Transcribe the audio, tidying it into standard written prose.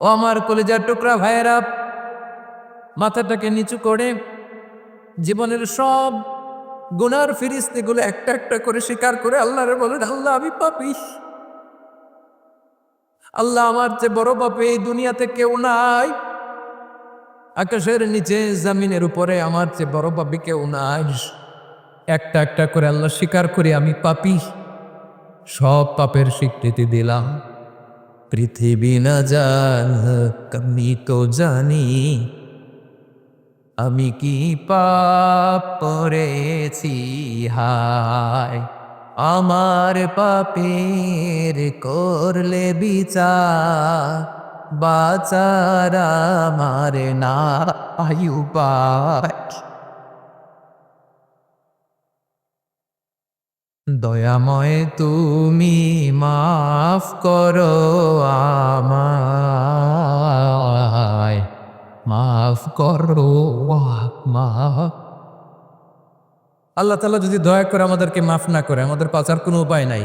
ও আমার কলিজার টুকরা ভাইয়েরা, মাথাটাকে নিচু করে জীবনের সব গুনার ফিরিস্তিগুলো একটা একটা করে স্বীকার করে আল্লাহরে বলেন, আল্লাহ আমি পাপী। আল্লাহ আমার চেয়ে বড় পাপী এই দুনিয়াতে কেউ নাই। আকাশের নিচে জমিনের উপরে আমার চেয়ে বড় পাপী কেউ নাই। একটা একটা করে আল্লাহ স্বীকার করি আমি পাপী। সব পাপের স্বীকৃতি দিলাম। পৃথিবী না জানুক আমি তো জানি আমি কি পাপ করেছি। হায় আমার পাপের করলে বিচার, বাচার আমার নাই উপায়। দয়াময় তুমি মাফ করো আমায়, মাফ করো মাফ। আল্লাহ তাআলা যদি দয়া করে আমাদেরকে মাফ না করে, আমাদের বাঁচার কোনো উপায় নাই।